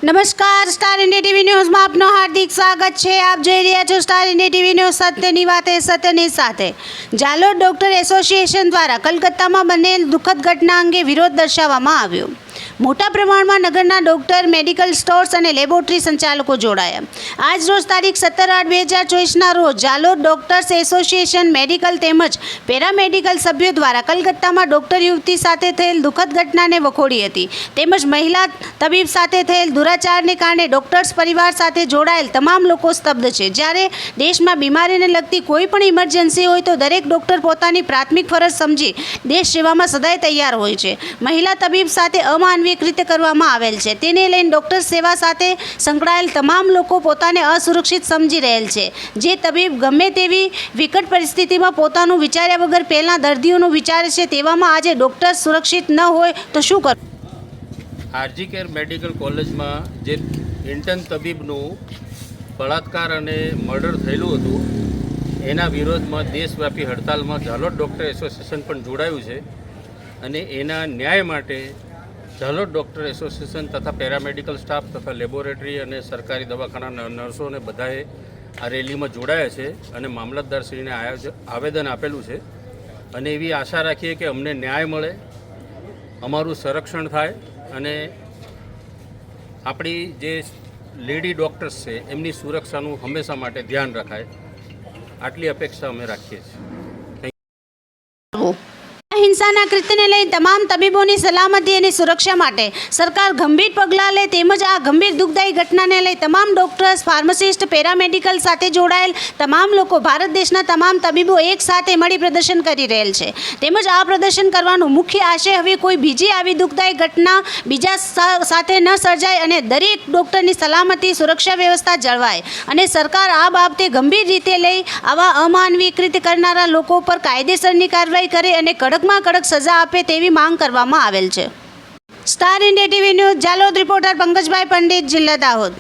નમસ્કાર, star India TV ન્યૂઝમાં આપનું હાર્દિક સ્વાગત છે। આપ જોઈ રહ્યા છો સ્ટાર ઇન્ડિયા ટીવી ન્યૂઝ, સત્યની વાતે સત્યની સાથે। જાલોર ડોક્ટર એસોસિએશન દ્વારા કલકત્તામાં બનેલ દુઃખદ ઘટના અંગે વિરોધ દર્શાવવામાં આવ્યો। મોટા પ્રમાણમાં નગરના ડોક્ટર, મેડિકલ સ્ટોર્સ અને લેબોરેટરી સંચાલકો જોડાયા। આજ રોજ તારીખ 17/8/2024ના રોજ જાલોર ડોક્ટર્સ એસોસિએશન મેડિકલ તેમજ પેરામેડિકલ સભ્યો દ્વારા કલકત્તામાં ડોક્ટર યુવતી સાથે થયેલ દુઃખદ ઘટનાને વખોડી હતી તેમજ મહિલા તબીબ સાથે થયેલ દુરાચારને કારણે ડોક્ટર્સ પરિવાર સાથે જોડાયેલ તમામ લોકો સ્તબ્ધ છે। જ્યારે દેશમાં બીમારીને લગતી કોઈ પણ ઇમરજન્સી હોય તો દરેક ડોક્ટર પોતાની પ્રાથમિક ફરજ સમજી દેશ સેવામાં સદાય તૈયાર હોય છે। મહિલા તબીબ સાથે અમાનવીય રીતે કરવામાં આવેલ છે, તેને લઈને ડોક્ટર સેવા સાથે સંકળાયેલ તમામ લોકો પોતાને અસુરક્ષિત સમજી રહેલ છે। જે તબીબ ગમે તેવી વિકટ પરિસ્થિતિમાં પોતાનું વિચાર્યા વગર પહેલાં દર્દીઓનું વિચારે છે, તેવામાં આજે ડોક્ટર સુરક્ષિત ન હોય તો શું કરવું? આરજી કેર મેડિકલ કોલેજમાં જે ઇન્ટર્ન તબીબનું બળાત્કાર અને મર્ડર થયેલું હતું એના વિરોધમાં દેશવ્યાપી હડતાલમાં જાલોર ડૉક્ટર એસોસિએશન પણ જોડાયું છે અને એના ન્યાય માટે જાલોર ડૉક્ટર એસોસિએશન તથા પેરામેડિકલ સ્ટાફ તથા લેબોરેટરી અને સરકારી દવાખાના નર્સો અને બધાએ આ રેલીમાં જોડાયા છે અને મામલતદારશ્રીને આવેદન આપેલું છે અને એવી આશા રાખીએ કે અમને ન્યાય મળે, અમારું સંરક્ષણ થાય અને આપણી જે લેડી ડૉક્ટર્સ છે એમની સુરક્ષાનું હંમેશા માટે ધ્યાન રખાય, આટલી અપેક્ષા અમે રાખીએ છીએ। હિંસાના કૃત્યને લઈ તમામ તબીબોની સલામતી અને સુરક્ષા માટે સરકાર ગંભીર પગલાં લે તેમજ આ ગંભીર દુઃખદાયી ઘટનાને લઈ તમામ ડોક્ટર્સ, ફાર્માસિસ્ટ, પેરામેડિકલ સાથે જોડાયેલ તમામ લોકો, ભારત દેશના તમામ તબીબો એક સાથે મળી પ્રદર્શન કરી રહેલ છે તેમજ આ પ્રદર્શન કરવાનો મુખ્ય આશય હવે કોઈ બીજી આવી દુઃખદાયી ઘટના બીજા સાથે ન સર્જાય અને દરેક ડોક્ટરની સલામતી, સુરક્ષા વ્યવસ્થા જળવાય અને સરકાર આ બાબતે ગંભીર રીતે લઈ આવા અમાનવીય કૃત્ય કરનારા લોકો પર કાયદેસરની કાર્યવાહી કરે અને કડક સજા આપે તેવી માંગ કરવામાં આવેલ છે। Star India TV news, Jhalod reporter Pankajbhai Pandit, જિલ્લા દાહોદ।